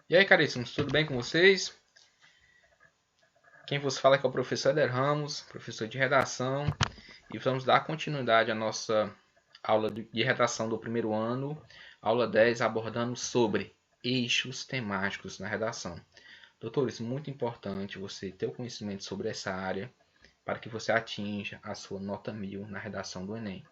E aí, caríssimos, tudo bem com vocês? Quem vos fala aqui é o professor Eder Ramos, professor de redação, e vamos dar continuidade à nossa aula de redação do primeiro ano, aula 10, abordando sobre eixos temáticos na redação. Doutores, muito importante você ter o conhecimento sobre essa área para que você atinja a sua nota 1000 na redação do Enem.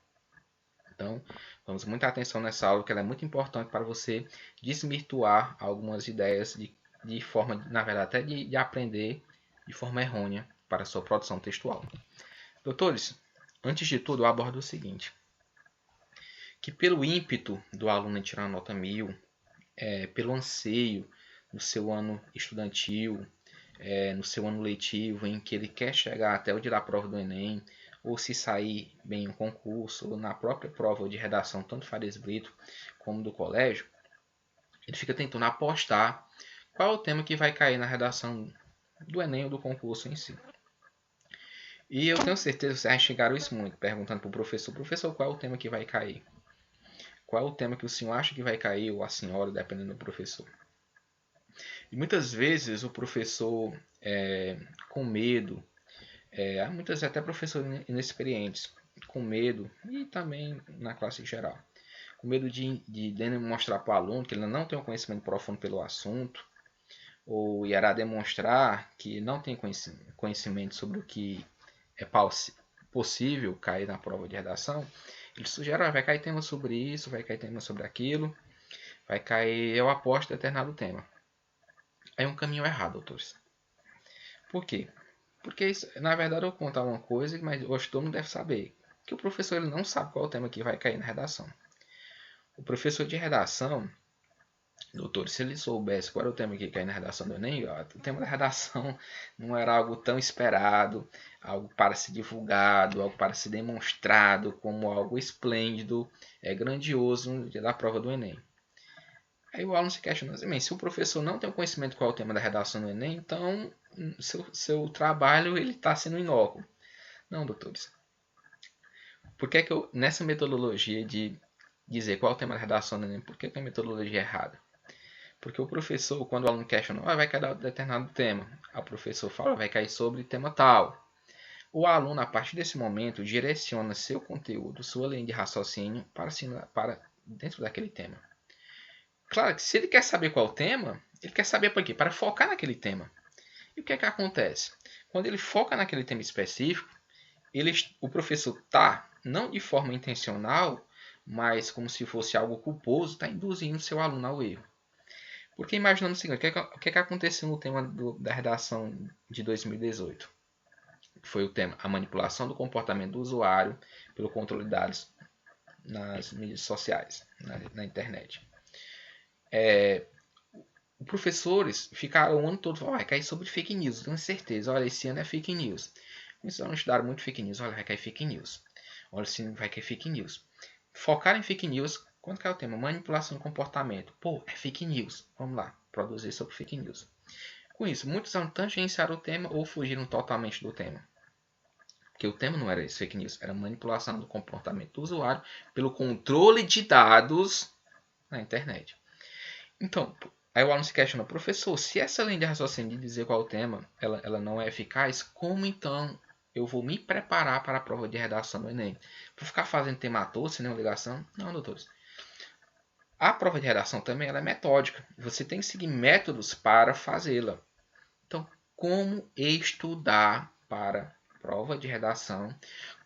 Então, vamos muita atenção nessa aula, que ela é muito importante para você desvirtuar algumas ideias de forma, na verdade, até de aprender de forma errônea para a sua produção textual. Doutores, antes de tudo, eu abordo o seguinte, que pelo ímpeto do aluno em tirar a nota 1000, pelo anseio no seu ano estudantil, no seu ano letivo, em que ele quer chegar até o dia da prova do Enem, ou se sair bem em concurso, ou na própria prova de redação, tanto Farias Brito como do colégio, ele fica tentando apostar qual é o tema que vai cair na redação do Enem ou do concurso em si. E eu tenho certeza que vocês já chegaram isso muito, perguntando para o professor, qual é o tema que vai cair? Qual é o tema que o senhor acha que vai cair, ou a senhora, dependendo do professor? E muitas vezes o professor, com medo, há muitas até professores inexperientes, com medo, e também na classe geral, com medo de demonstrar para o aluno que ele não tem um conhecimento profundo pelo assunto, ou irá demonstrar que não tem conhecimento sobre o que é possível cair na prova de redação. Ele sugere, vai cair tema sobre isso, vai cair tema sobre aquilo, vai cair, eu aposto, determinado tema. É um caminho errado, doutores. Por quê? Porque, isso, na verdade, eu vou contar uma coisa, mas hoje todo mundo deve saber. Que o professor ele não sabe qual é o tema que vai cair na redação. O professor de redação, doutor, se ele soubesse qual era o tema que ia cair na redação do Enem, o tema da redação não era algo tão esperado, algo para ser divulgado, algo para ser demonstrado como algo esplêndido, grandioso no dia da prova do Enem. Aí o aluno se questiona, se o professor não tem o conhecimento qual é o tema da redação do Enem, então seu trabalho ele está sendo inócuo. Não, doutores. Por que, que eu, nessa metodologia de dizer qual é o tema da redação do Enem, por que, que a metodologia é errada? Porque o professor, quando o aluno questiona, vai cair determinado tema, o professor fala, vai cair sobre tema tal. O aluno, a partir desse momento, direciona seu conteúdo, sua linha de raciocínio para dentro daquele tema. Claro que se ele quer saber qual é o tema, ele quer saber por quê? Para focar naquele tema. E o que é que acontece? Quando ele foca naquele tema específico, o professor está, não de forma intencional, mas como se fosse algo culposo, está induzindo seu aluno ao erro. Porque imaginando o seguinte, o que aconteceu no tema da redação de 2018? Foi o tema a manipulação do comportamento do usuário pelo controle de dados nas mídias sociais, na internet. Os professores ficaram o ano todo falando, vai cair sobre fake news, tenho certeza, olha, esse ano é fake news. Eles não estudaram muito fake news, olha, vai cair fake news. Olha, sim, vai cair fake news. Focar em fake news, quando cai o tema manipulação do comportamento, pô, é fake news, vamos lá, produzir sobre fake news. Com isso, muitos alunos tangenciaram o tema ou fugiram totalmente do tema. Porque o tema não era esse, fake news, era manipulação do comportamento do usuário pelo controle de dados na internet. Então, aí o aluno se questiona, professor, se essa linha de raciocínio de dizer qual é o tema, ela não é eficaz, como então eu vou me preparar para a prova de redação do Enem? Vou ficar fazendo tema à toa, sem nenhuma ligação? Não, doutores. A prova de redação também ela é metódica. Você tem que seguir métodos para fazê-la. Então, como estudar para a prova de redação?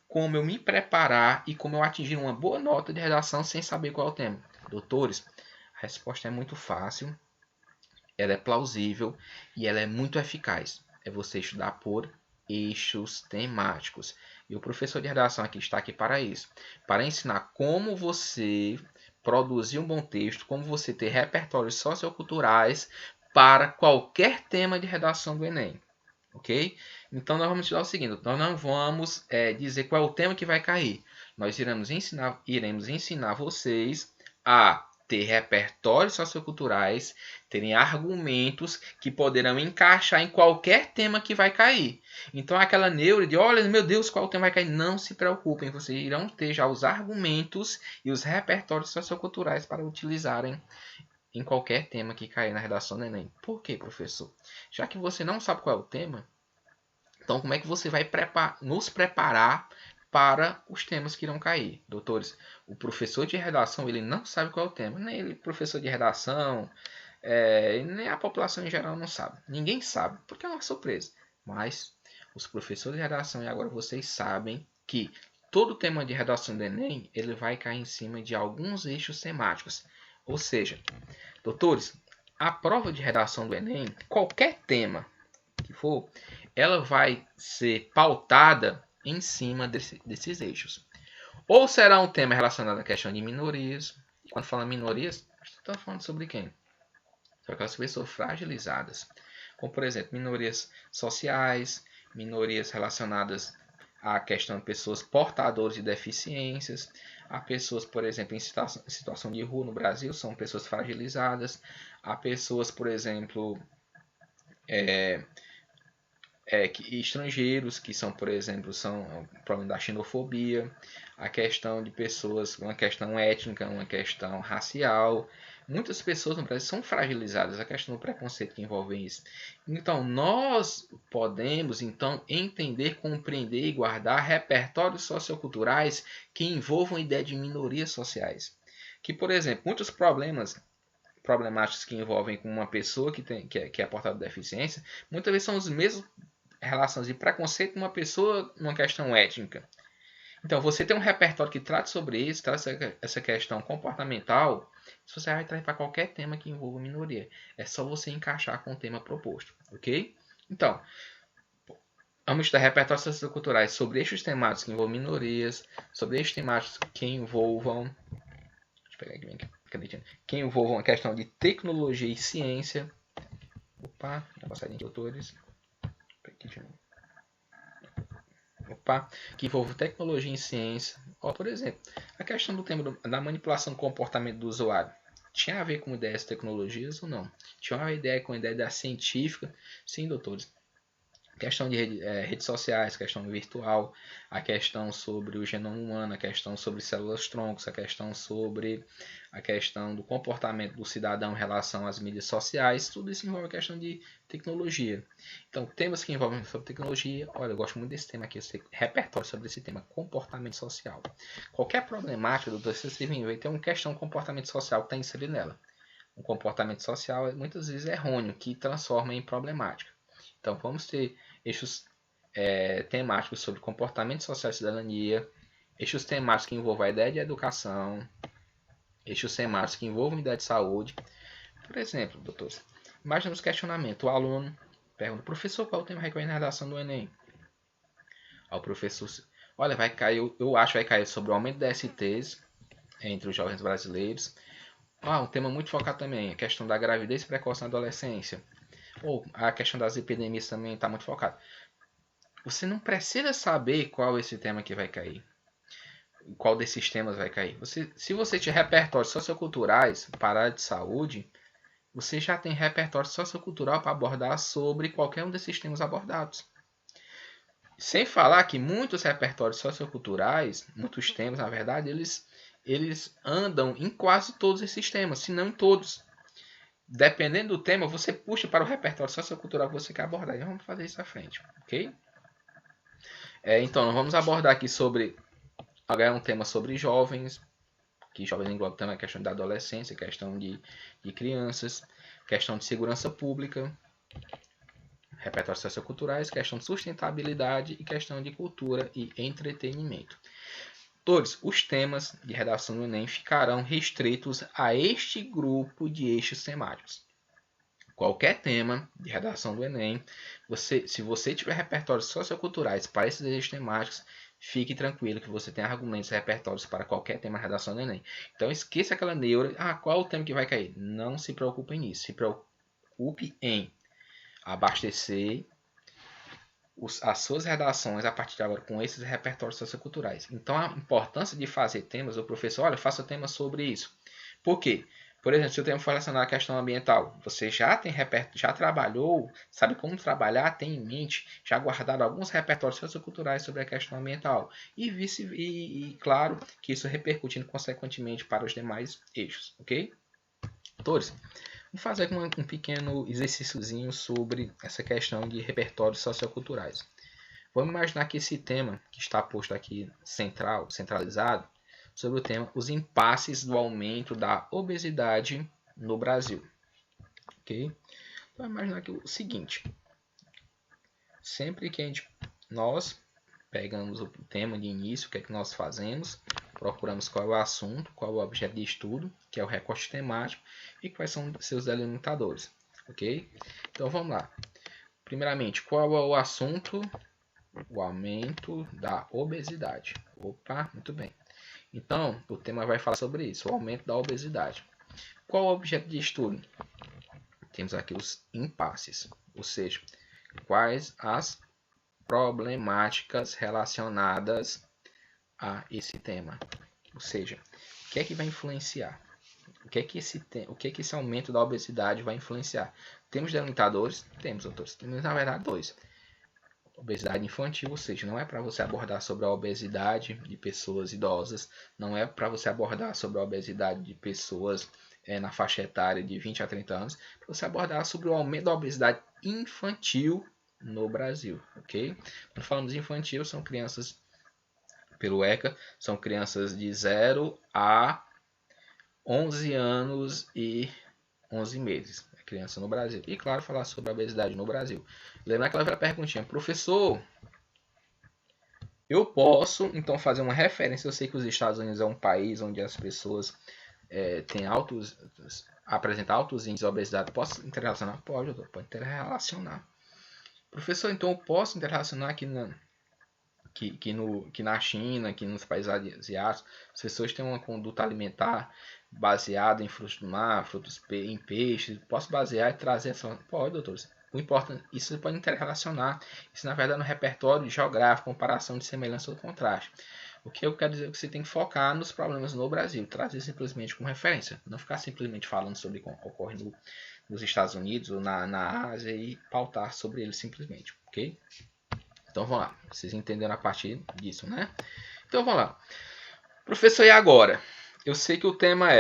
Como eu me preparar e como eu atingir uma boa nota de redação sem saber qual é o tema? Doutores, a resposta é muito fácil, ela é plausível e ela é muito eficaz. É você estudar por eixos temáticos. E o professor de redação aqui está aqui para isso, para ensinar como você produzir um bom texto, como você ter repertórios socioculturais para qualquer tema de redação do Enem. Ok? Então nós vamos estudar o seguinte, nós não vamos dizer qual é o tema que vai cair. Nós iremos ensinar vocês a ter repertórios socioculturais, terem argumentos que poderão encaixar em qualquer tema que vai cair. Então aquela neura de, olha, meu Deus, qual tema vai cair? Não se preocupem, vocês irão ter já os argumentos e os repertórios socioculturais para utilizarem em qualquer tema que cair na redação do Enem. Por quê, professor? Já que você não sabe qual é o tema, então como é que você vai nos preparar para os temas que irão cair? Doutores, o professor de redação ele não sabe qual é o tema. Nem ele, professor de redação, nem a população em geral não sabe. Ninguém sabe, porque é uma surpresa. Mas os professores de redação, e agora vocês sabem que todo tema de redação do Enem ele vai cair em cima de alguns eixos temáticos. Ou seja, doutores, a prova de redação do Enem, qualquer tema que for, ela vai ser pautada em cima desses eixos. Ou será um tema relacionado à questão de minorias. E quando fala minorias, estamos falando sobre quem? Sobre aquelas pessoas fragilizadas. Como, por exemplo, minorias sociais, minorias relacionadas à questão de pessoas portadoras de deficiências, há pessoas, por exemplo, em situação de rua no Brasil, são pessoas fragilizadas, há pessoas, por exemplo, estrangeiros, que são, por exemplo, são o problema da xenofobia, a questão de pessoas, uma questão étnica, uma questão racial. Muitas pessoas no Brasil são fragilizadas, a questão do preconceito que envolve isso. Então, nós podemos então entender, compreender e guardar repertórios socioculturais que envolvam a ideia de minorias sociais. Que, por exemplo, muitos problemáticos que envolvem com uma pessoa que é portada de deficiência, muitas vezes são os mesmos relações de preconceito com uma pessoa numa questão étnica. Então, você tem um repertório que trata sobre isso, trata essa questão comportamental, você vai trazer para qualquer tema que envolva minoria. É só você encaixar com o tema proposto, ok? Então, vamos estudar repertórios socioculturais sobre eixos temáticos que envolvam minorias, sobre eixos temáticos que envolvam... Deixa eu pegar aqui bem aqui. Que envolvam a questão de tecnologia e ciência. Opa, já passadinha de autores. Que envolve tecnologia e ciência. Por exemplo, a questão do tema da manipulação do comportamento do usuário. Tinha a ver com ideias de tecnologias ou não? Tinha a ver com a ideia da científica? Sim, doutores. Questão de redes sociais, questão virtual, a questão sobre o genoma humano, a questão sobre células troncos, a questão sobre a questão do comportamento do cidadão em relação às mídias sociais, tudo isso envolve a questão de tecnologia. Então, temas que envolvem sobre tecnologia, olha, eu gosto muito desse tema aqui, esse repertório sobre esse tema, comportamento social. Qualquer problemática, doutor, se você vir tem uma questão de comportamento social que está inserido nela. Um comportamento social, muitas vezes, errôneo, que transforma em problemática. Então, vamos ter eixos temáticos sobre comportamento social e cidadania, eixos temáticos que envolvam a ideia de educação, eixos temáticos que envolvam a ideia de saúde. Por exemplo, doutores, imaginemos questionamento. O aluno pergunta, professor, qual é o tema recorrente na redação do Enem? O professor, olha, vai cair, eu acho que vai cair sobre o aumento das STs entre os jovens brasileiros. Um tema muito focado também, a questão da gravidez precoce na adolescência. Ou a questão das epidemias também está muito focada. Você não precisa saber qual esse tema que vai cair. Qual desses temas vai cair. Se você tiver repertórios socioculturais para a área de saúde, você já tem repertório sociocultural para abordar sobre qualquer um desses temas abordados. Sem falar que muitos repertórios socioculturais, muitos temas, na verdade, eles andam em quase todos esses temas, se não em todos. Dependendo do tema, você puxa para o repertório sociocultural que você quer abordar. E vamos fazer isso à frente, ok? Então, vamos abordar aqui sobre... Agora é um tema sobre jovens, que jovens engloba também a questão da adolescência, questão de crianças, questão de segurança pública, repertórios socioculturais, questão de sustentabilidade e questão de cultura e entretenimento. Todos os temas de redação do Enem ficarão restritos a este grupo de eixos temáticos. Qualquer tema de redação do Enem, se você tiver repertórios socioculturais para esses eixos temáticos, fique tranquilo que você tem argumentos e repertórios para qualquer tema de redação do Enem. Então esqueça aquela neura, qual é o tema que vai cair? Não se preocupe nisso, se preocupe em abastecer as suas redações a partir de agora com esses repertórios socioculturais. Então a importância de fazer temas, o professor, olha, faça temas sobre isso. Por quê? Por exemplo, se o tema for relacionado à questão ambiental, você já tem já trabalhou, sabe como trabalhar, tem em mente, já guardado alguns repertórios socioculturais sobre a questão ambiental. E claro, que isso repercutindo consequentemente para os demais eixos, ok? Doutores, vamos fazer aqui um pequeno exercíciozinho sobre essa questão de repertórios socioculturais. Vamos imaginar que esse tema que está posto aqui centralizado, sobre o tema os impasses do aumento da obesidade no Brasil. Ok? Então, vamos imaginar que o seguinte, sempre que nós pegamos o tema de início, o que é que nós fazemos, procuramos qual é o assunto, qual é o objeto de estudo, que é o recorte temático, e quais são seus delimitadores. Ok? Então vamos lá. Primeiramente, qual é o assunto? O aumento da obesidade. Opa, muito bem. Então, o tema vai falar sobre isso, o aumento da obesidade. Qual é o objeto de estudo? Temos aqui os impasses, ou seja, quais as problemáticas relacionadas a esse tema. Ou seja, o que é que vai influenciar? O que é que esse aumento da obesidade vai influenciar? Temos delimitadores? Temos, doutores. Temos, na verdade, dois. Obesidade infantil, ou seja, não é para você abordar sobre a obesidade de pessoas idosas, não é para você abordar sobre a obesidade de pessoas na faixa etária de 20 a 30 anos, para você abordar sobre o aumento da obesidade infantil no Brasil, ok? Quando falamos infantil, são crianças, pelo ECA, são crianças de 0 a 11 anos e 11 meses. Criança no Brasil. E, claro, falar sobre a obesidade no Brasil. Lembrar aquela velha perguntinha. Professor, eu posso, então, fazer uma referência. Eu sei que os Estados Unidos é um país onde as pessoas apresentam altos índices de obesidade. Posso interrelacionar? Pode, doutor. Pode interrelacionar. Professor, então, eu posso interrelacionar aqui na China, aqui nos países asiáticos, as pessoas têm uma conduta alimentar baseada em frutos do mar, em peixes. Posso basear e trazer essa... Pode, doutores. O importante, isso você pode interrelacionar. Isso, na verdade, é um repertório geográfico, comparação de semelhança ou contraste. O que eu quero dizer é que você tem que focar nos problemas no Brasil, trazer simplesmente como referência. Não ficar simplesmente falando sobre o que ocorre nos Estados Unidos ou na Ásia e pautar sobre ele simplesmente, ok? Então vamos lá, vocês entenderam a partir disso, né? Então vamos lá. Professor, e agora? Eu sei que o tema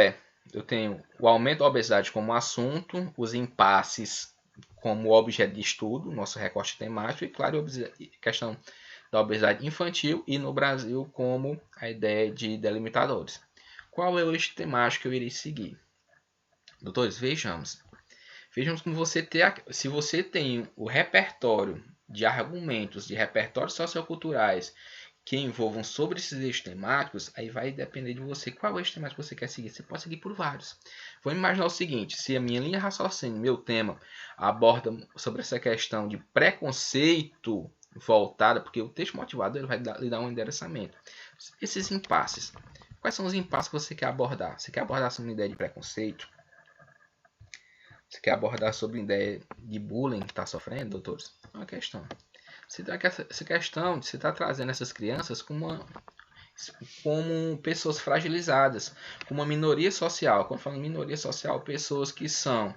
eu tenho o aumento da obesidade como assunto, os impasses como objeto de estudo, nosso recorte temático, e claro, a questão da obesidade infantil e no Brasil como a ideia de delimitadores. Qual é o eixo temático que eu irei seguir? Doutores, vejamos. Vejamos como se você tem o repertório de argumentos, de repertórios socioculturais que envolvam sobre esses eixos temáticos, aí vai depender de você qual eixo temático você quer seguir. Você pode seguir por vários. Vamos imaginar o seguinte, se a minha linha de raciocínio, meu tema, aborda sobre essa questão de preconceito voltada, porque o texto motivador ele vai lhe dar um endereçamento. Esses impasses. Quais são os impasses que você quer abordar? Você quer abordar sobre uma ideia de preconceito? Você quer abordar sobre a ideia de bullying que está sofrendo, doutores? É uma questão. Essa questão de você estar trazendo essas crianças como pessoas fragilizadas, como uma minoria social. Quando falo minoria social, pessoas que são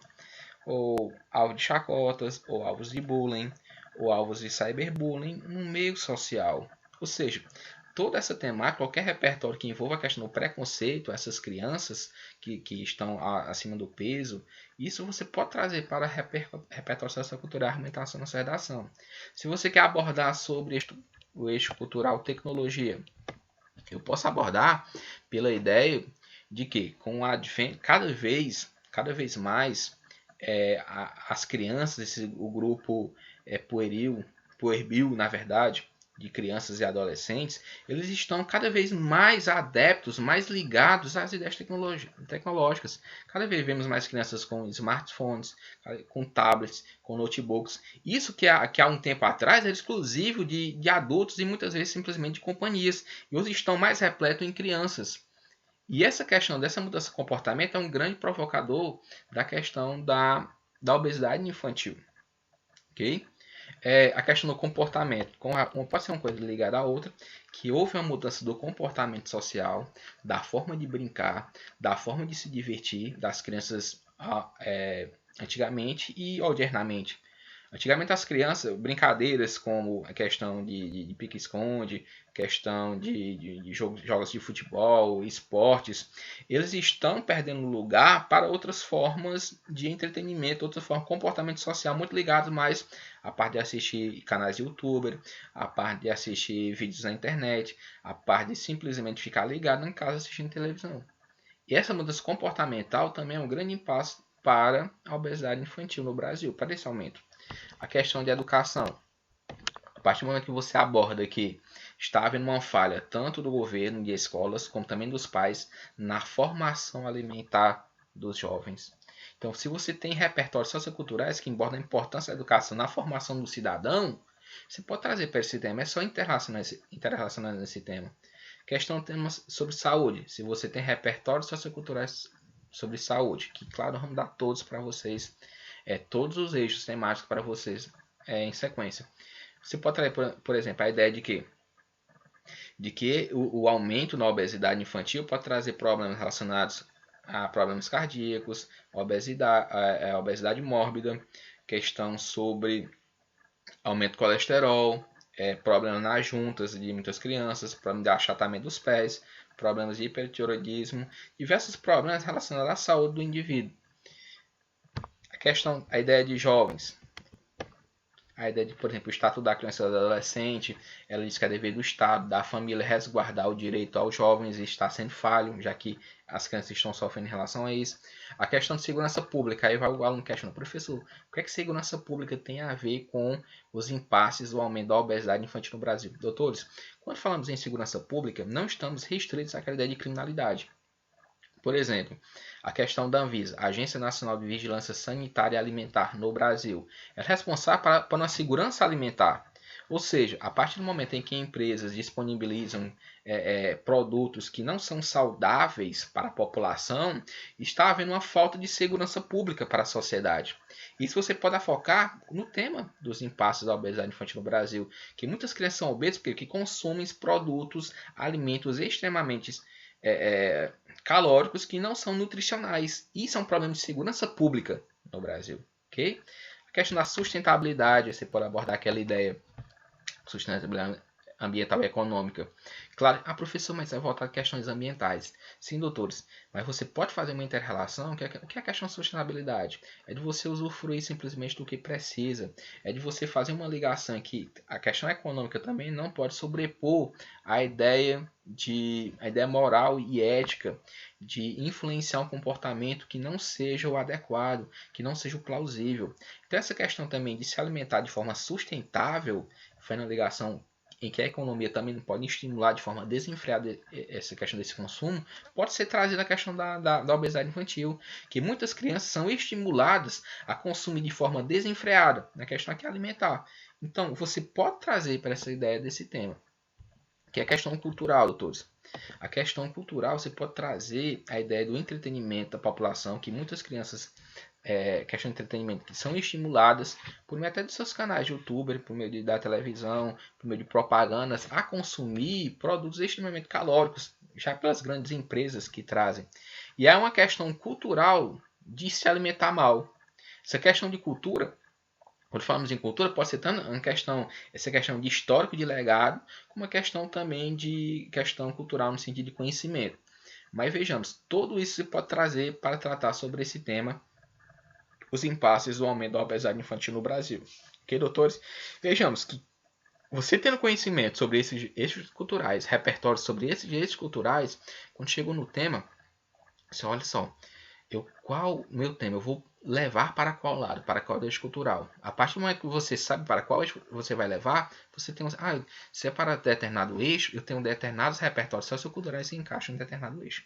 ou alvos de chacotas, ou alvos de bullying, ou alvos de cyberbullying no meio social. Ou seja, toda essa temática, qualquer repertório que envolva a questão do preconceito, essas crianças que estão acima do peso, isso você pode trazer para repertório sociocultural e argumentação na sua redação. Se você quer abordar sobre o eixo cultural tecnologia, eu posso abordar pela ideia de que com a cada vez mais as crianças, o grupo pueril, na verdade, de crianças e adolescentes, eles estão cada vez mais adeptos, mais ligados às ideias tecnológicas. Cada vez vemos mais crianças com smartphones, com tablets, com notebooks. Isso que há um tempo atrás era exclusivo de adultos e muitas vezes simplesmente de companhias. E hoje estão mais repletos em crianças. E essa questão dessa mudança de comportamento é um grande provocador da questão da obesidade infantil. Ok? A questão do comportamento, pode ser uma coisa ligada à outra, que houve uma mudança do comportamento social, da forma de brincar, da forma de se divertir das crianças antigamente e modernamente. Antigamente as crianças, brincadeiras como a questão de pique-esconde, questão de jogos de futebol, esportes, eles estão perdendo lugar para outras formas de entretenimento, outras formas de comportamento social muito ligados mais à parte de assistir canais de youtuber, à parte de assistir vídeos na internet, à parte de simplesmente ficar ligado em casa assistindo televisão. E essa mudança comportamental também é um grande impasse para a obesidade infantil no Brasil, para esse aumento. A questão de educação. A partir do momento que você aborda que está havendo uma falha tanto do governo, de escolas, como também dos pais na formação alimentar dos jovens. Então, se você tem repertórios socioculturais que abordam a importância da educação na formação do cidadão, você pode trazer para esse tema. É só interrelacionar nesse tema. Questão temas sobre saúde. Se você tem repertórios socioculturais sobre saúde, que claro, vamos dar todos para vocês, todos os eixos temáticos para vocês em sequência. Você pode trazer, por exemplo, a ideia de que o aumento na obesidade infantil pode trazer problemas relacionados a problemas cardíacos, obesidade mórbida, questão sobre aumento do colesterol, problemas nas juntas de muitas crianças, problema de achatamento dos pés, problemas de hipertiroidismo, diversos problemas relacionados à saúde do indivíduo. A ideia de jovens. A ideia de, por exemplo, o Estatuto da Criança e do Adolescente, ela diz que é dever do Estado, da família, resguardar o direito aos jovens e está sendo falho, já que as crianças estão sofrendo em relação a isso. A questão de segurança pública, aí vai o aluno questionando, professor, o que é que segurança pública tem a ver com os impasses do aumento da obesidade infantil no Brasil? Doutores, quando falamos em segurança pública, não estamos restritos àquela ideia de criminalidade. Por exemplo, a questão da Anvisa, Agência Nacional de Vigilância Sanitária e Alimentar no Brasil, é responsável por uma segurança alimentar. Ou seja, a partir do momento em que empresas disponibilizam produtos que não são saudáveis para a população, está havendo uma falta de segurança pública para a sociedade. Isso você pode focar no tema dos impasses da obesidade infantil no Brasil, que muitas crianças são obesas porque consomem produtos, alimentos extremamente calóricos que não são nutricionais. Isso é um problema de segurança pública no Brasil. Okay? A questão da sustentabilidade, você pode abordar aquela ideia sustentabilidade ambiental e econômica. Claro, professor, mas vai voltar a questões ambientais. Sim, doutores, mas você pode fazer uma inter-relação. O que é a questão de sustentabilidade? É de você usufruir simplesmente do que precisa. É de você fazer uma ligação que a questão econômica também não pode sobrepor a ideia moral e ética de influenciar um comportamento que não seja o adequado, que não seja o plausível. Então essa questão também de se alimentar de forma sustentável foi na ligação em que a economia também não pode estimular de forma desenfreada essa questão desse consumo, pode ser trazida a questão da obesidade infantil, que muitas crianças são estimuladas a consumir de forma desenfreada, na questão aqui alimentar. Então, você pode trazer para essa ideia desse tema, que é a questão cultural, doutores. A questão cultural, você pode trazer a ideia do entretenimento da população, que muitas crianças questão de entretenimento que são estimuladas por meio até dos seus canais de youtuber, por meio da televisão, por meio de propagandas, a consumir produtos extremamente calóricos, já pelas grandes empresas que trazem. E é uma questão cultural de se alimentar mal. Essa questão de cultura, quando falamos em cultura, pode ser tanto essa questão de histórico de legado, como uma questão também de questão cultural no sentido de conhecimento. Mas vejamos, tudo isso se pode trazer para tratar sobre esse tema, os impasses do aumento da obesidade infantil no Brasil. Ok, doutores? Vejamos que você tendo conhecimento sobre esses eixos culturais, repertório sobre esses eixos culturais, quando chegou no tema, você olha só, qual meu tema? Eu vou levar para qual lado? Para qual eixo cultural? A partir do momento que você sabe para qual eixo você vai levar, você tem se é para determinado eixo, eu tenho determinados repertórios socioculturais que encaixam em determinado eixo.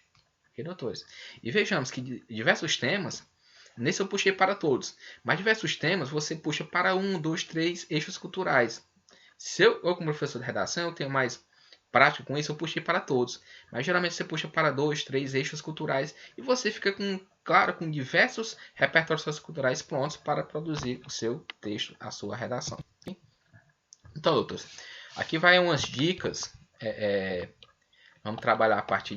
Ok, doutores? E vejamos que diversos temas, nesse eu puxei para todos, mas diversos temas você puxa para 1, 2, 3 eixos culturais. Se eu como professor de redação, eu tenho mais prática com isso, eu puxei para todos. Mas geralmente você puxa para 2, 3 eixos culturais e você fica com diversos repertórios socioculturais prontos para produzir o seu texto, a sua redação. Então, doutores, aqui vai umas dicas. Vamos trabalhar a partir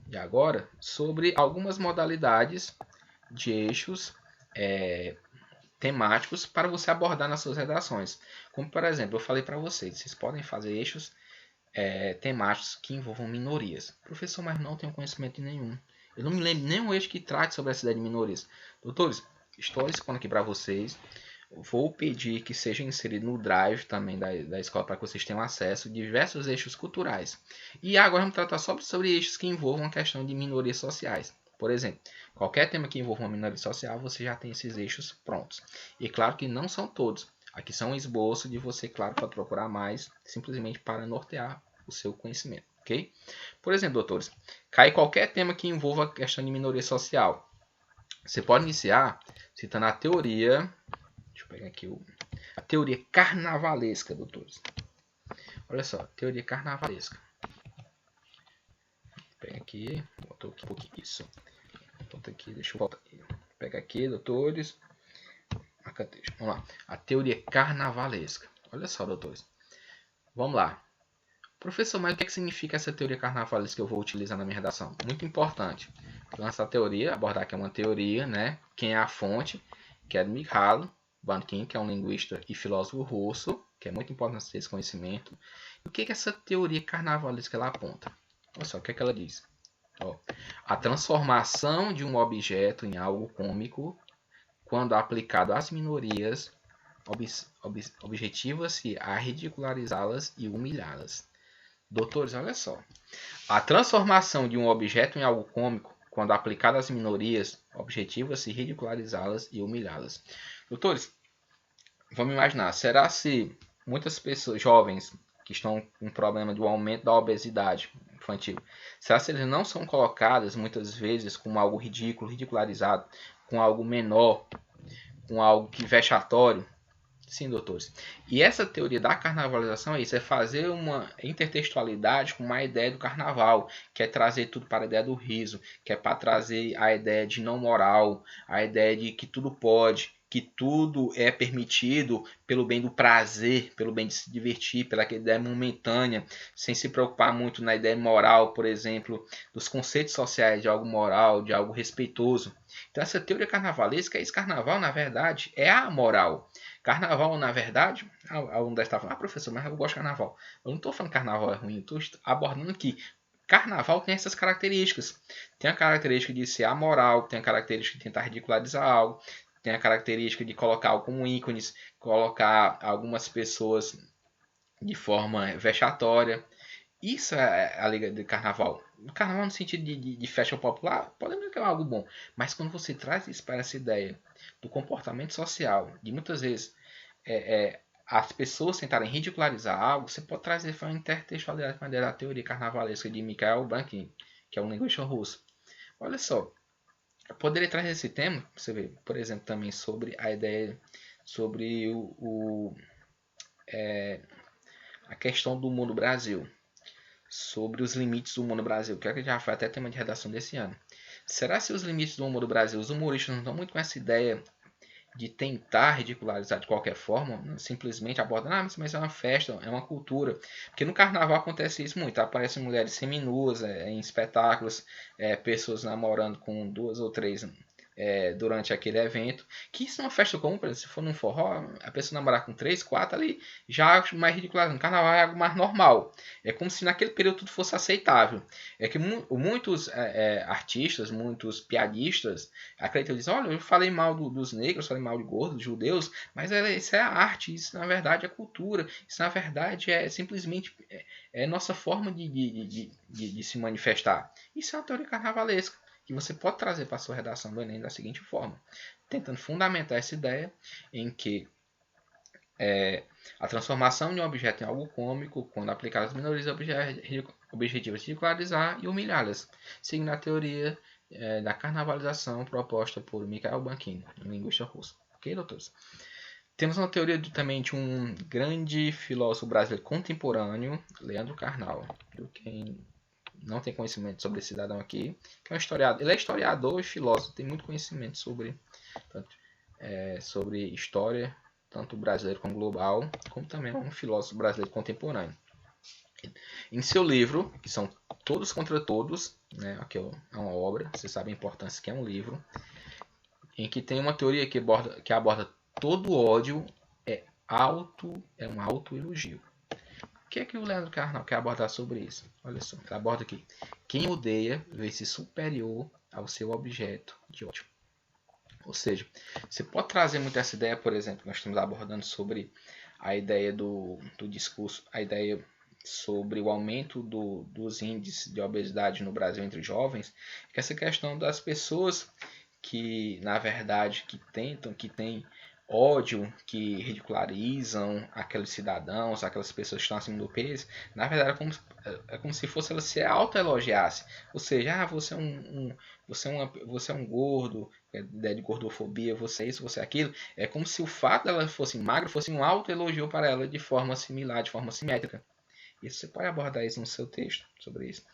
de agora sobre algumas modalidades de eixos temáticos para você abordar nas suas redações. Como, por exemplo, eu falei para vocês podem fazer eixos temáticos que envolvam minorias. Professor, mas não tenho conhecimento nenhum. Eu não me lembro nenhum eixo que trate sobre essa ideia de minorias. Doutores, estou expondo aqui para vocês. Vou pedir que seja inserido no Drive também da escola para que vocês tenham acesso a diversos eixos culturais. E agora vamos tratar sobre eixos que envolvam a questão de minorias sociais. Por exemplo, qualquer tema que envolva uma minoria social, você já tem esses eixos prontos. E claro que não são todos. Aqui são um esboço de você, claro, para procurar mais, simplesmente para nortear o seu conhecimento, ok? Por exemplo, doutores, cai qualquer tema que envolva a questão de minoria social. Você pode iniciar citando a teoria, deixa eu pegar aqui a teoria carnavalesca, doutores. Olha só, teoria carnavalesca. Pega aqui, botou aqui um pouquinho isso. Bota aqui, deixa eu voltar aqui. Pega aqui, doutores. Vamos lá. A teoria carnavalesca. Olha só, doutores. Vamos lá. Professor, mas o que, significa essa teoria carnavalesca que eu vou utilizar na minha redação? Muito importante. Então, essa teoria, abordar que é uma teoria, né? Quem é a fonte? Que é do Mikhailo Bakhtin, que é um linguista e filósofo russo, que é muito importante ter esse conhecimento. E o que essa teoria carnavalesca ela aponta? Olha só, o que ela diz? Ó, a transformação de um objeto em algo cômico, quando aplicado às minorias, objetiva-se a ridicularizá-las e humilhá-las. Doutores, olha só. A transformação de um objeto em algo cômico, quando aplicado às minorias, objetiva-se ridicularizá-las e humilhá-las. Doutores, vamos imaginar, será se muitas pessoas jovens que estão com problema do aumento da obesidade infantil, será se eles não são colocadas muitas vezes como algo ridículo, ridicularizado, com algo menor, com algo que vexatório? Sim, doutores. E essa teoria da carnavalização é isso, é fazer uma intertextualidade com uma ideia do carnaval, que é trazer tudo para a ideia do riso, que é para trazer a ideia de não moral, a ideia de que tudo pode, que tudo é permitido pelo bem do prazer, pelo bem de se divertir, pela ideia momentânea, sem se preocupar muito na ideia moral, por exemplo, dos conceitos sociais de algo moral, de algo respeitoso. Então essa teoria carnavalesca, esse carnaval, na verdade, é a moral. Carnaval, na verdade, a aluno deve estar falando, professor, mas eu gosto de carnaval. Eu não estou falando que carnaval é ruim, eu estou abordando que carnaval tem essas características. Tem a característica de ser amoral, tem a característica de tentar ridicularizar algo, tem a característica de colocar algo como ícones, colocar algumas pessoas de forma vexatória. Isso é a liga de carnaval. O carnaval no sentido de festa popular, podemos que é algo bom. Mas quando você traz isso para essa ideia do comportamento social, de muitas vezes as pessoas tentarem ridicularizar algo, você pode trazer uma intertextualidade com a ideia da teoria carnavalesca de Mikhail Bakhtin, que é um linguista russo. Olha só, eu poderia trazer esse tema, você vê, por exemplo, também sobre a ideia, sobre a questão do mundo Brasil, sobre os limites do mundo Brasil, que já foi até tema de redação desse ano. Será se os limites do mundo Brasil, os humoristas não estão muito com essa ideia de tentar ridicularizar de qualquer forma, simplesmente abordando, mas é uma festa, é uma cultura. Porque no carnaval acontece isso muito, aparecem mulheres seminuas em espetáculos, pessoas namorando com 2 ou 3 durante aquele evento, que isso é uma festa comum, por exemplo, se for num forró, a pessoa namorar com 3, 4 ali, já acho mais ridicularizado. No carnaval é algo mais normal. É como se naquele período tudo fosse aceitável. É que muitos artistas, muitos piadistas acreditam, dizem, olha, eu falei mal dos negros, falei mal de gordos, dos judeus, mas isso é a arte, isso na verdade é cultura, isso na verdade é simplesmente nossa forma de se manifestar. Isso é uma teoria carnavalesca, que você pode trazer para a sua redação do Enem da seguinte forma, tentando fundamentar essa ideia em que a transformação de um objeto em algo cômico, quando aplicado às minorias objetivas de ridicularizar e humilhá-las, seguindo a teoria da carnavalização proposta por Mikhail Bakhtin, um linguista russo. Ok, doutores? Temos uma teoria também de um grande filósofo brasileiro contemporâneo, Leandro Carnal. Quem não tem conhecimento sobre esse cidadão aqui, que é um historiador. Ele é historiador e filósofo, tem muito conhecimento sobre história, tanto brasileiro como global, como também é um filósofo brasileiro contemporâneo. Em seu livro, que são Todos contra Todos, né, aqui é uma obra, você sabe a importância que é um livro, em que tem uma teoria que aborda todo ódio é um autoelogio. O que é que o Leandro Carnal quer abordar sobre isso? Olha só, ele aborda aqui. Quem odeia vê-se superior ao seu objeto de ódio. Ou seja, você pode trazer muito essa ideia, por exemplo, nós estamos abordando sobre a ideia do discurso, a ideia sobre o aumento dos índices de obesidade no Brasil entre jovens, que essa questão das pessoas que, na verdade, que têm ódio, que ridicularizam aqueles cidadãos, aquelas pessoas que estão acima do peso, na verdade é como se fosse ela se autoelogiasse. Ou seja, você é um gordo, ideia de gordofobia, você é isso, você é aquilo. É como se o fato dela fosse magra fosse um autoelogio para ela de forma similar, de forma simétrica. E você pode abordar isso no seu texto sobre isso.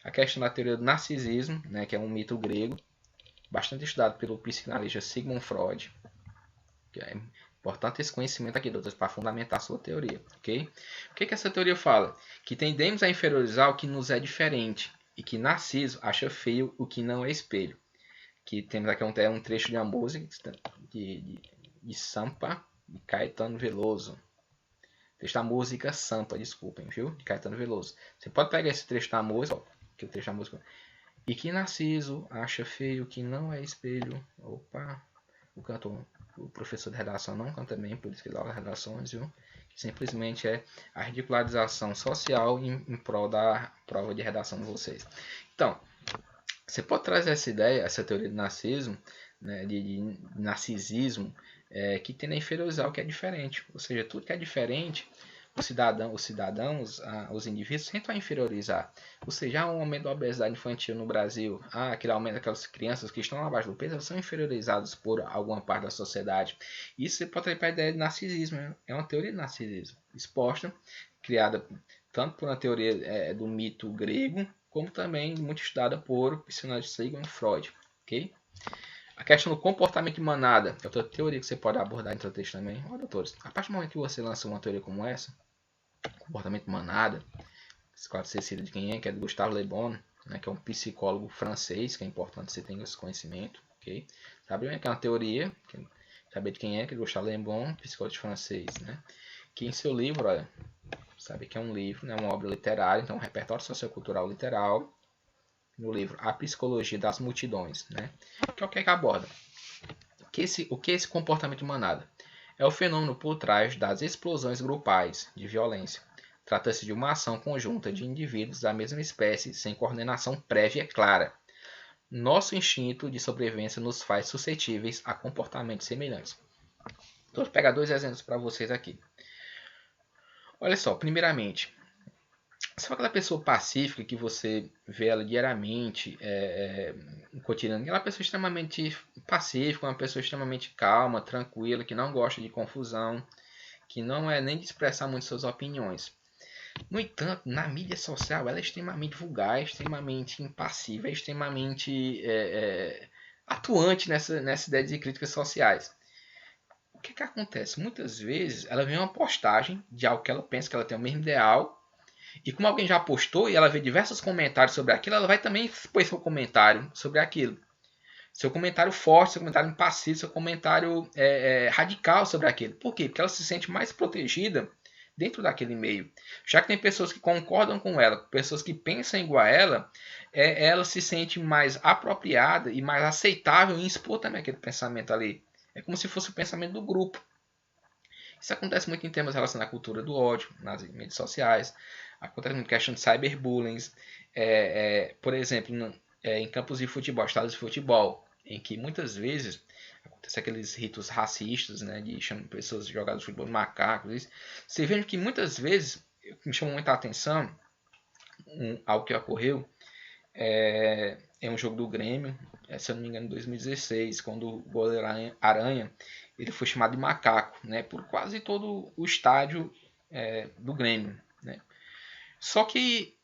A questão da teoria do narcisismo, né, que é um mito grego, bastante estudado pelo psicanalista Sigmund Freud. Que é importante esse conhecimento aqui, doutores, para fundamentar a sua teoria, ok? O que essa teoria fala? Que tendemos a inferiorizar o que nos é diferente e que Narciso acha feio o que não é espelho. Que temos aqui um trecho de uma música de Sampa, de Caetano Veloso. Trecho da música Sampa, desculpem, viu? De Caetano Veloso. Você pode pegar esse trecho da música, ó, que é o trecho da música. E que Narciso acha feio o que não é espelho. Opa, o professor de redação não canta bem, por isso que dá redações, viu? Que simplesmente é a ridicularização social em prol da prova de redação de vocês. Então, você pode trazer essa ideia, essa teoria de narcisismo, né, de narcisismo, que tende a inferiorizar o que é diferente. Ou seja, tudo que é diferente, os cidadãos, os indivíduos tentam inferiorizar. Ou seja, há um aumento da obesidade infantil no Brasil, aquele aumento daquelas crianças que estão abaixo do peso, elas são inferiorizadas por alguma parte da sociedade. Isso você pode trazer para a ideia de narcisismo. É uma teoria de narcisismo exposta, criada tanto por uma teoria do mito grego, como também muito estudada por o psicanalista Sigmund Freud. Okay? A questão do comportamento de manada é outra teoria que você pode abordar em seu texto também. Ó, doutores, a partir do momento que você lança uma teoria como essa, comportamento de manada, claro, você cita de quem é, que é do Gustave Le Bon, né, que é um psicólogo francês, que é importante você ter esse conhecimento. Okay? Sabe que é uma teoria, saber de quem é, que é Gustave Le Bon, psicólogo francês, né? Que em seu livro, olha, sabe que é um livro, né, uma obra literária, então um repertório sociocultural literal, no livro A Psicologia das Multidões, né? Que é o que aborda? O que é esse comportamento de manada? É o fenômeno por trás das explosões grupais de violência. Trata-se de uma ação conjunta de indivíduos da mesma espécie sem coordenação prévia clara. Nosso instinto de sobrevivência nos faz suscetíveis a comportamentos semelhantes. Então, vou pegar dois exemplos para vocês aqui. Olha só, primeiramente, se for aquela pessoa pacífica que você vê ela diariamente, no cotidiano, ela é uma pessoa extremamente pacífica, uma pessoa extremamente calma, tranquila, que não gosta de confusão, que não é nem de expressar muito suas opiniões. No entanto, na mídia social, ela é extremamente vulgar, extremamente impassível, extremamente atuante nessa ideia de críticas sociais. O que acontece? Muitas vezes ela vê uma postagem de algo que ela pensa que ela tem o mesmo ideal, e como alguém já postou e ela vê diversos comentários sobre aquilo, ela vai também pôr seu comentário sobre aquilo. Seu comentário forte, seu comentário impassível, seu comentário radical sobre aquilo. Por quê? Porque ela se sente mais protegida dentro daquele meio. Já que tem pessoas que concordam com ela, pessoas que pensam igual a ela, ela se sente mais apropriada e mais aceitável em expor também aquele pensamento ali. É como se fosse o pensamento do grupo. Isso acontece muito em temas relacionados à cultura do ódio, nas mídias sociais. Acontece muito questão de cyberbullying. Por exemplo, em campos de futebol, estádios de futebol, em que muitas vezes acontece aqueles ritos racistas, né, de chamar pessoas de jogadores de futebol de macacos. Isso. Você vê que muitas vezes, me chamou muita atenção, algo que ocorreu, é um jogo do Grêmio, se eu não me engano, em 2016, quando o goleiro Aranha ele foi chamado de macaco, né, por quase todo o estádio do Grêmio. Né. Só que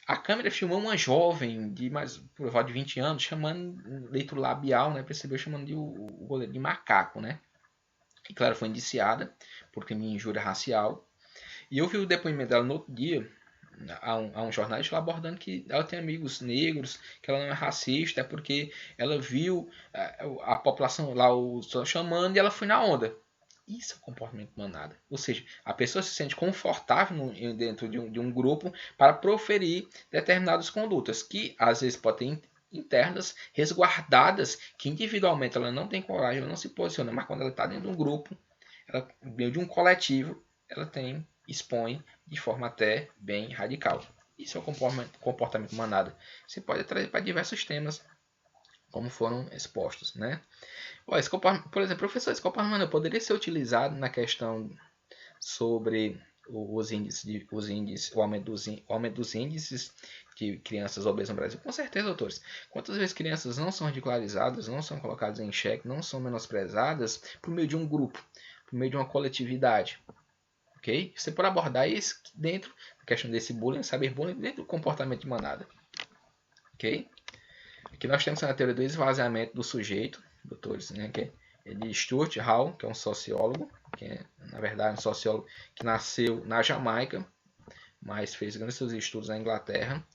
a câmera filmou uma jovem de mais por volta de 20 anos, chamando leito labial, né, percebeu chamando o goleiro de macaco, né. E claro, foi indiciada por crime de injúria racial. E eu vi o depoimento dela no outro dia, a um jornalista abordando que ela tem amigos negros, que ela não é racista, é porque ela viu a população lá chamando e ela foi na onda. Isso é o comportamento de manada. Ou seja, a pessoa se sente confortável dentro de um grupo para proferir determinadas condutas, que às vezes podem ter internas, resguardadas, que individualmente ela não tem coragem, ela não se posiciona, mas quando ela está dentro de um grupo, ela, dentro de um coletivo, ela expõe de forma até bem radical. Isso é o comportamento manada. Você pode trazer para diversos temas, como foram expostos, né? Por exemplo, professor, esse comportamento poderia ser utilizado na questão sobre os índices, o aumento dos índices de crianças obesas no Brasil. Com certeza, doutores. Quantas vezes crianças não são ridicularizadas, não são colocadas em xeque, não são menosprezadas por meio de um grupo, por meio de uma coletividade? Ok? Você pode abordar isso dentro da questão desse bullying, cyberbullying, dentro do comportamento de manada. Ok? Aqui nós temos a teoria do esvaziamento do sujeito, doutores, né, que é de Stuart Hall, que é um sociólogo, que é, na verdade, um sociólogo que nasceu na Jamaica, mas fez grandes seus estudos na Inglaterra,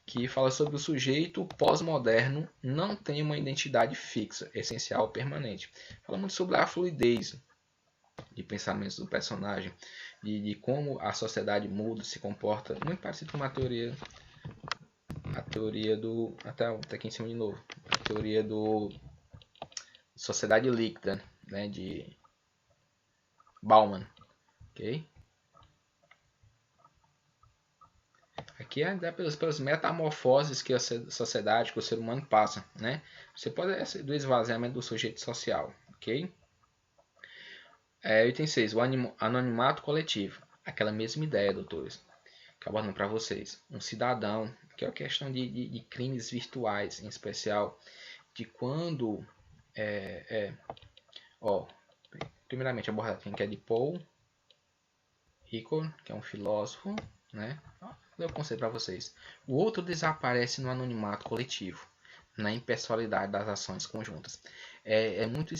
que fala sobre o sujeito pós-moderno não tem uma identidade fixa, essencial, permanente. Fala muito sobre a fluidez de pensamentos do personagem, de como a sociedade muda, se comporta, muito parecido com a teoria do... Até aqui em cima de novo. A teoria do sociedade líquida, né, de Bauman. Ok? Aqui é pelas metamorfoses que a sociedade, que o ser humano passa, né? Você pode do esvaziamento do sujeito social, ok? Item 6, o anonimato coletivo. Aquela mesma ideia, doutores, que eu abordando para vocês. Um cidadão, que é a questão de crimes virtuais, em especial, de quando... primeiramente abordar quem que é de Paul Ricoeur, que é um filósofo, né? Eu conselho para vocês. O outro desaparece no anonimato coletivo, na impessoalidade das ações conjuntas. É muito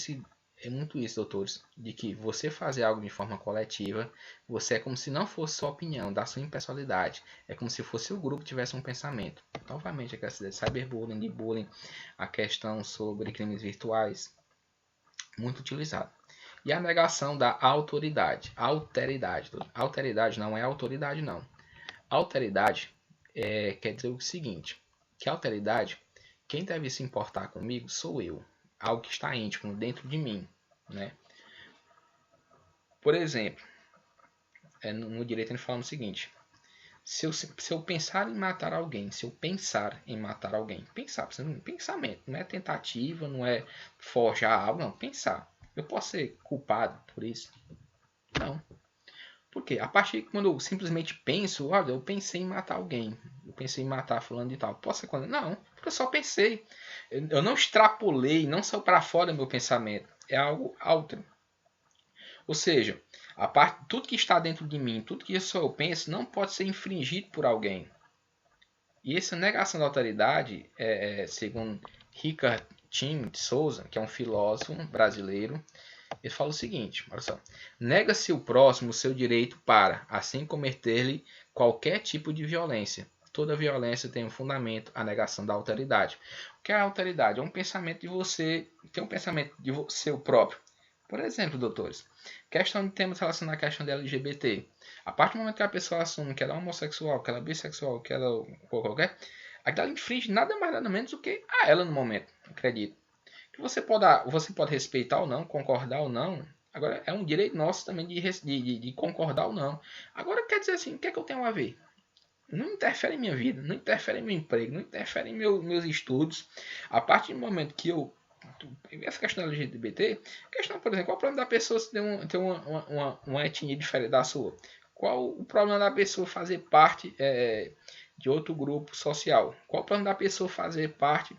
isso, doutores, de que você fazer algo de forma coletiva, você é como se não fosse sua opinião, da sua impessoalidade. É como se fosse o grupo que tivesse um pensamento. Novamente, a questão de cyberbullying, de bullying, a questão sobre crimes virtuais, muito utilizado. E a negação da autoridade. Alteridade. Alteridade não é autoridade, não. Alteridade quer dizer o seguinte, que alteridade, quem deve se importar comigo sou eu. Algo que está íntimo dentro de mim, né? Por exemplo, no direito ele fala o seguinte, se eu pensar em matar alguém, pensamento, não é tentativa, não é forjar algo, não, pensar. Eu posso ser culpado por isso? Não. Por quê? A partir de quando eu simplesmente penso, olha, eu pensei em matar alguém, eu pensei em matar fulano de tal, posso ser condenado? Não, porque eu só pensei. Eu não extrapolei, não saiu para fora do meu pensamento. É algo outro. Ou seja, tudo que está dentro de mim, tudo que eu penso, não pode ser infringido por alguém. E essa negação da autoridade, segundo Richard Tim de Souza, que é um filósofo brasileiro, ele fala o seguinte, olha só. Nega-se o próximo o seu direito para, assim cometer-lhe qualquer tipo de violência. Toda violência tem um fundamento, a negação da autoridade. O que é a autoridade? É um pensamento de você, tem um pensamento de seu próprio. Por exemplo, doutores, questão de temas relacionados à questão da LGBT. A partir do momento que a pessoa assume que ela é homossexual, que ela é bissexual, que ela é qualquer, aquilo infringe nada mais nada menos do que a ela no momento, acredito. Que você pode respeitar ou não, concordar ou não. Agora, é um direito nosso também de concordar ou não. Agora, quer dizer assim, o que é que eu tenho a ver? Não interfere em minha vida, não interfere em meu emprego, não interfere em meus estudos. A partir do momento que eu... Essa questão da LGBT, questão, por exemplo, qual o problema da pessoa ter uma etnia diferente da sua? Qual o problema da pessoa fazer parte de outro grupo social? Qual o problema da pessoa fazer parte...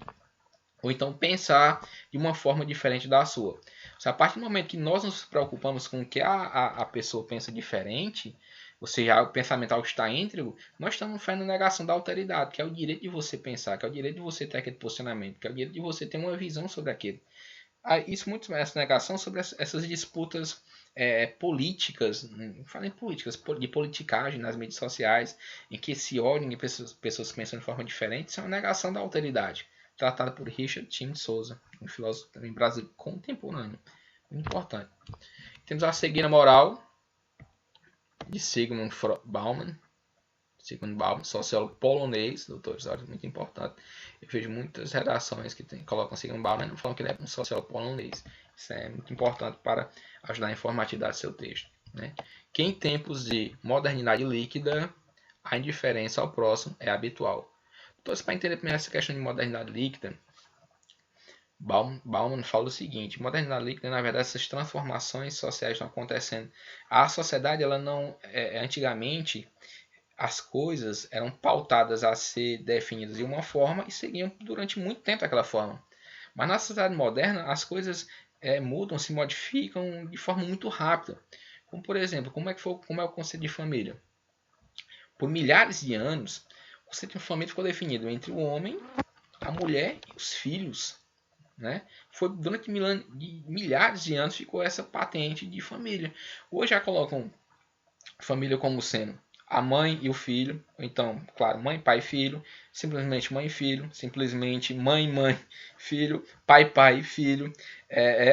ou então pensar de uma forma diferente da sua. A partir do momento que nós nos preocupamos com o que a pessoa pensa diferente, ou seja, o pensamento está íntegro, nós estamos fazendo negação da alteridade, que é o direito de você pensar, que é o direito de você ter aquele posicionamento, que é o direito de você ter uma visão sobre aquilo. Isso muito essa negação sobre essas disputas políticas, falem políticas, de politicagem nas mídias sociais, em que se olham e pessoas que pensam de forma diferente, isso é uma negação da alteridade. Tratada por Richard Tim de Souza, um filósofo também brasileiro contemporâneo. Muito importante. Temos a cegueira moral, de Sigmund Bauman, sociólogo polonês, doutores, olha, muito importante. Eu vejo muitas redações que colocam Sigmund Bauman falando que ele é um sociólogo polonês. Isso é muito importante para ajudar a informatividade do seu texto, né? Que em tempos de modernidade líquida, a indiferença ao próximo é habitual. Então, para entender primeiro essa questão de modernidade líquida, Bauman fala o seguinte: modernidade líquida, na verdade, essas transformações sociais estão acontecendo. A sociedade, ela não, antigamente, as coisas eram pautadas a ser definidas de uma forma e seguiam durante muito tempo daquela forma. Mas na sociedade moderna, as coisas mudam, se modificam de forma muito rápida. Como, por exemplo, como é o conceito de família? Por milhares de anos, o conceito de família ficou definido entre o homem, a mulher e os filhos, né? Foi durante milhares de anos ficou essa patente de família. Hoje já colocam família como sendo a mãe e o filho, ou então, claro, mãe, pai e filho, simplesmente mãe e filho, simplesmente mãe, filho, pai e filho,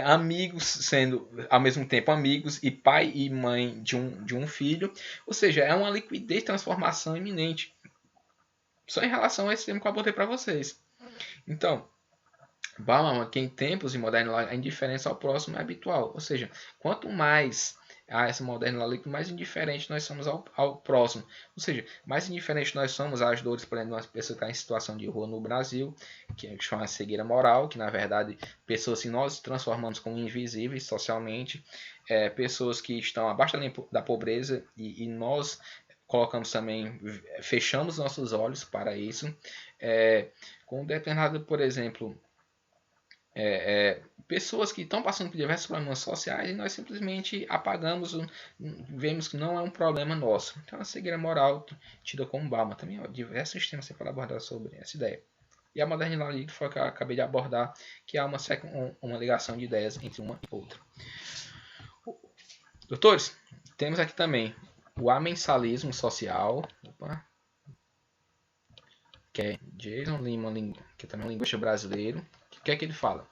amigos sendo ao mesmo tempo amigos e pai e mãe de um filho, ou seja, é uma liquidez de transformação iminente. Só em relação a esse termo que eu botei para vocês. Então, Bauman, que em tempos de modernidade a indiferença ao próximo é habitual, ou seja, quanto mais a essa modernidade líquida, mais indiferente nós somos ao próximo. Ou seja, mais indiferente nós somos às dores, por exemplo, de uma pessoa que está em situação de rua no Brasil, que chama cegueira moral, que na verdade pessoas que nós transformamos como invisíveis socialmente, pessoas que estão abaixo da pobreza e nós colocamos também, fechamos nossos olhos para isso, com determinado, por exemplo, pessoas que estão passando por diversos problemas sociais e nós simplesmente apagamos, vemos que não é um problema nosso. Então a cegueira moral tida como Bauman também, diversos temas você pode abordar sobre essa ideia. E a modernidade foi o que eu acabei de abordar, que há uma ligação de ideias entre uma e outra. Doutores, temos aqui também o amensalismo social, que é Jason Lima, que também é um linguista brasileiro. O que é que ele fala?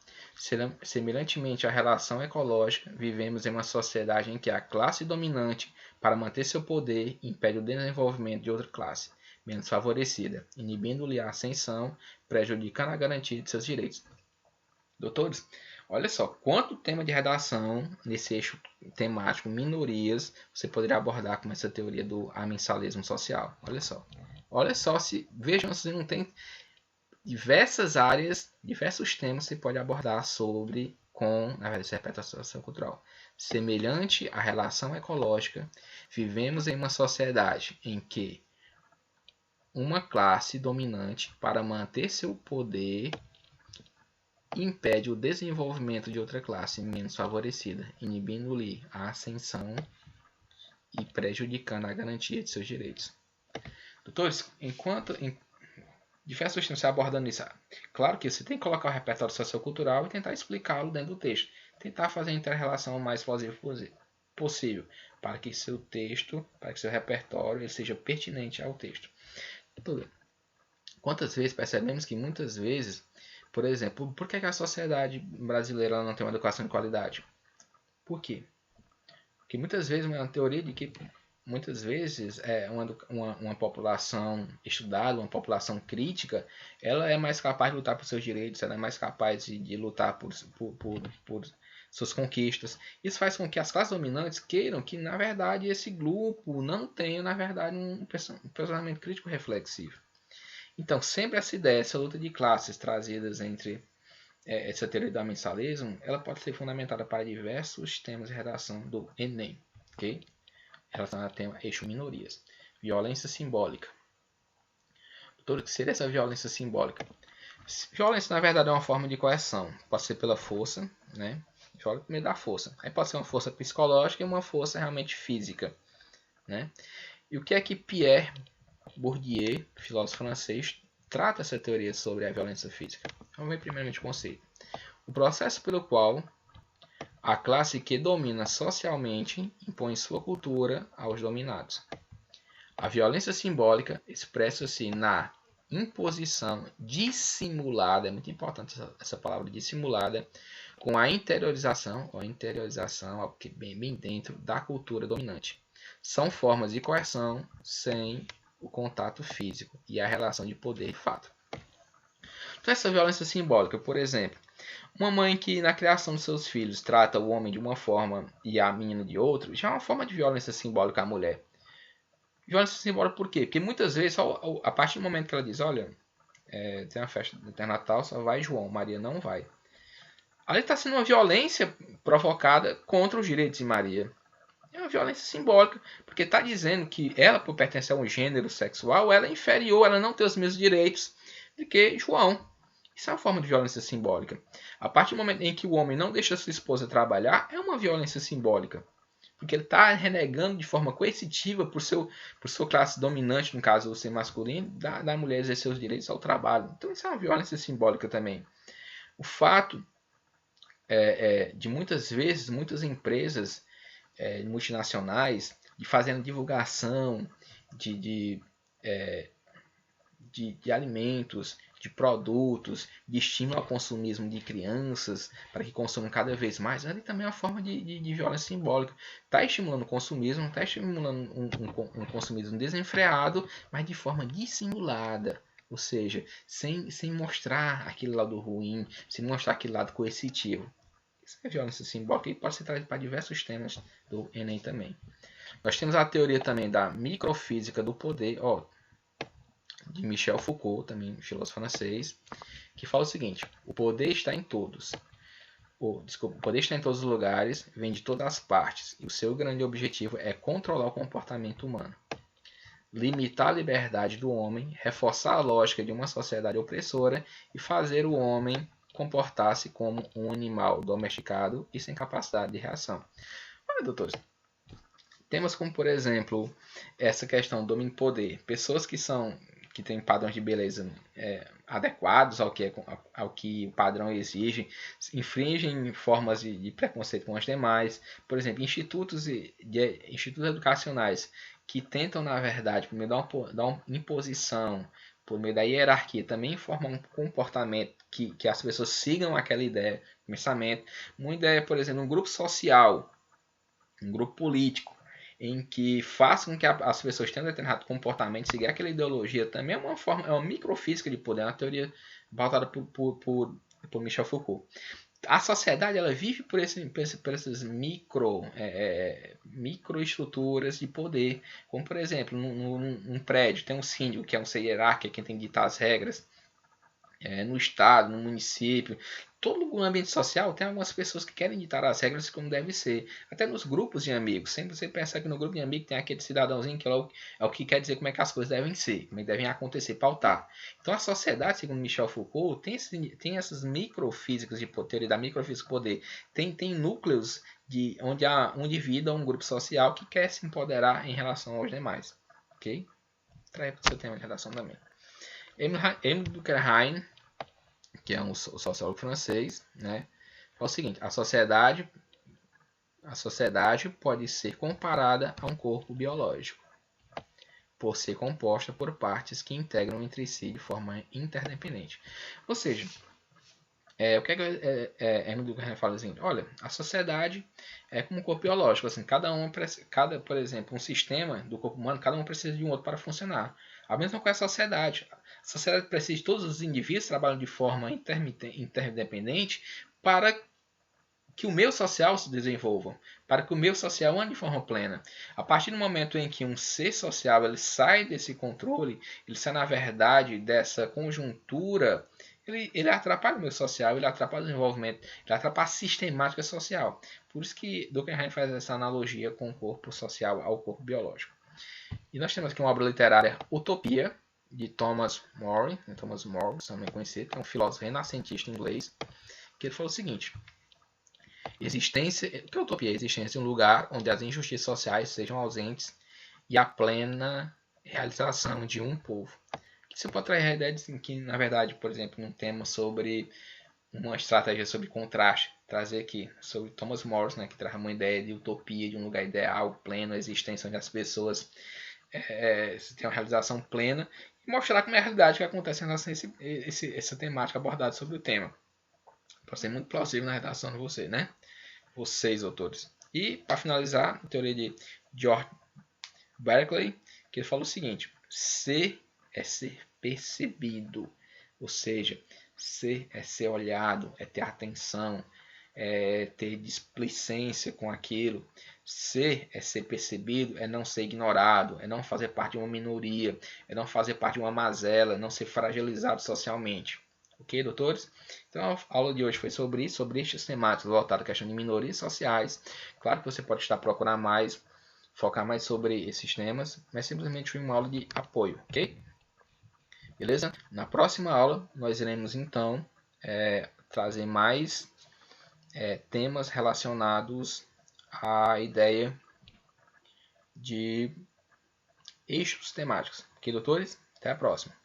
Semelhantemente à relação ecológica, vivemos em uma sociedade em que a classe dominante, para manter seu poder, impede o desenvolvimento de outra classe, menos favorecida, inibindo-lhe a ascensão, prejudicando a garantia de seus direitos. Doutores, olha só, quanto tema de redação nesse eixo temático minorias você poderia abordar com essa teoria do amensalismo social. Olha só, vejam se não tem diversas áreas, diversos temas que você pode abordar sobre na verdade, interpretação sociocultural. Semelhante à relação ecológica, vivemos em uma sociedade em que uma classe dominante, para manter seu poder, impede o desenvolvimento de outra classe menos favorecida, inibindo-lhe a ascensão e prejudicando a garantia de seus direitos. Doutores, diversos temas abordando isso. Claro que você tem que colocar o repertório sociocultural e tentar explicá-lo dentro do texto. Tentar fazer a inter-relação o mais plausível possível para que seu texto, para que seu repertório ele seja pertinente ao texto. Quantas vezes percebemos que muitas vezes, por exemplo, por que a sociedade brasileira não tem uma educação de qualidade? Por quê? Porque muitas vezes uma teoria de que muitas vezes uma população estudada, uma população crítica, ela é mais capaz de lutar por seus direitos, ela é mais capaz de lutar por suas conquistas. Isso faz com que as classes dominantes queiram que, na verdade, esse grupo não tenha, na verdade, um pensamento crítico reflexivo. Então, sempre essa ideia, essa luta de classes trazidas entre essa teoria do amensalismo, ela pode ser fundamentada para diversos temas de redação do Enem, ok? Relacionado ao tema eixo minorias. Violência simbólica. Doutor, o que seria essa violência simbólica? Violência, na verdade, é uma forma de coerção. Pode ser pela força, né? Violência primeiro da força. Aí pode ser uma força psicológica e uma força realmente física, né? E o que é que Pierre Bourdieu, filósofo francês, trata essa teoria sobre a violência física? Vamos ver primeiramente o conceito. O processo pelo qual a classe que domina socialmente impõe sua cultura aos dominados. A violência simbólica expressa-se na imposição dissimulada, é muito importante essa palavra dissimulada, com a interiorização, bem dentro da cultura dominante. São formas de coerção sem o contato físico e a relação de poder de fato. Então, essa violência simbólica, por exemplo, uma mãe que na criação dos seus filhos trata o homem de uma forma e a menina de outra, já é uma forma de violência simbólica à mulher. Violência simbólica por quê? Porque muitas vezes, a partir do momento que ela diz, olha, tem uma festa do Natal, só vai João, Maria não vai. Ali está sendo uma violência provocada contra os direitos de Maria. É uma violência simbólica, porque está dizendo que ela, por pertencer a um gênero sexual, ela é inferior, ela não tem os mesmos direitos do que João. Isso é uma forma de violência simbólica. A partir do momento em que o homem não deixa sua esposa trabalhar, é uma violência simbólica. Porque ele está renegando de forma coercitiva por sua classe dominante, no caso o ser masculino, da mulher exercer os direitos ao trabalho. Então isso é uma violência simbólica também. O fato de muitas vezes, muitas empresas multinacionais de fazendo divulgação de alimentos, de produtos, de estímulo ao consumismo de crianças, para que consumam cada vez mais, ali também é uma forma de violência simbólica. Está estimulando o consumismo, está estimulando um consumismo desenfreado, mas de forma dissimulada. Ou seja, sem mostrar aquele lado ruim, sem mostrar aquele lado coercitivo. Isso é violência simbólica e pode ser trazido para diversos temas do Enem também. Nós temos a teoria também da microfísica do poder, de Michel Foucault, também filósofo francês, que fala o seguinte: o poder está em todos. O poder está em todos os lugares, vem de todas as partes, e o seu grande objetivo é controlar o comportamento humano, limitar a liberdade do homem, reforçar a lógica de uma sociedade opressora e fazer o homem comportar-se como um animal domesticado e sem capacidade de reação. Olha, doutores, temas como, por exemplo, essa questão do domínio poder. Pessoas que têm padrões de beleza adequados ao que o padrão exige, infringem formas de preconceito com os demais. Por exemplo, institutos educacionais que tentam, na verdade, por meio da uma imposição, por meio da hierarquia, também formam um comportamento que as pessoas sigam aquela ideia, pensamento. Uma ideia, por exemplo, um grupo social, um grupo político, em que façam com que as pessoas tenham determinado comportamento, seguir aquela ideologia, também é uma microfísica de poder, é uma teoria voltada por Michel Foucault. A sociedade ela vive por essas microestruturas de poder, como por exemplo, num prédio tem um síndico, que é um ser hierárquico, quem tem que ditar as regras. No estado, no município, todo o ambiente social tem algumas pessoas que querem ditar as regras como deve ser. Até nos grupos de amigos. Sempre você pensa que no grupo de amigos tem aquele cidadãozinho que é o que quer dizer como é que as coisas devem ser, como é que devem acontecer, pautar. Então a sociedade, segundo Michel Foucault, tem essas microfísicas de poder e da microfísica de poder. Tem núcleos onde há um indivíduo ou um grupo social que quer se empoderar em relação aos demais. Ok? Traz para o seu tema de redação também. Emile Durkheim, que é um sociólogo francês, né, fala o seguinte: a sociedade pode ser comparada a um corpo biológico, por ser composta por partes que integram entre si de forma interdependente. Ou seja, o que Emile Durkheim fala assim? Olha, a sociedade é como um corpo biológico, assim, por exemplo, um sistema do corpo humano, cada um precisa de um outro para funcionar. A mesma coisa a sociedade. A sociedade precisa de todos os indivíduos que trabalham de forma interdependente para que o meio social se desenvolva, para que o meio social ande de forma plena. A partir do momento em que um ser social ele sai desse controle, ele sai, na verdade, dessa conjuntura, ele atrapalha o meio social, ele atrapalha o desenvolvimento, ele atrapalha a sistemática social. Por isso que Durkheim faz essa analogia com o corpo social ao corpo biológico. E nós temos aqui uma obra literária, Utopia, de Thomas More, também conhecido, que é um filósofo renascentista inglês, que ele falou o seguinte: o que é utopia? A existência de um lugar onde as injustiças sociais sejam ausentes e a plena realização de um povo. Você pode trazer a ideia de que, na verdade, por exemplo, num tema sobre uma estratégia sobre contraste, trazer aqui sobre Thomas More, né, que traz uma ideia de utopia, de um lugar ideal, pleno, existência onde as pessoas têm uma realização plena, e mostrar como é a realidade que acontece em relação a essa temática abordada sobre o tema. Pode ser muito plausível na redação de você, né? Vocês, autores. E, para finalizar, a teoria de George Berkeley, que ele fala o seguinte: ser é ser percebido, ou seja, ser é ser olhado, é ter atenção, é ter displicência com aquilo. Ser é ser percebido, é não ser ignorado, é não fazer parte de uma minoria, é não fazer parte de uma mazela, é não ser fragilizado socialmente. Ok, doutores? Então a aula de hoje foi sobre isso, sobre estes temáticos voltados à questão de minorias sociais. Claro que você pode estar procurando mais, focar mais sobre esses temas, mas simplesmente foi uma aula de apoio, ok? Beleza? Na próxima aula nós iremos então trazer mais temas relacionados à ideia de eixos temáticos. Ok, doutores? Até a próxima.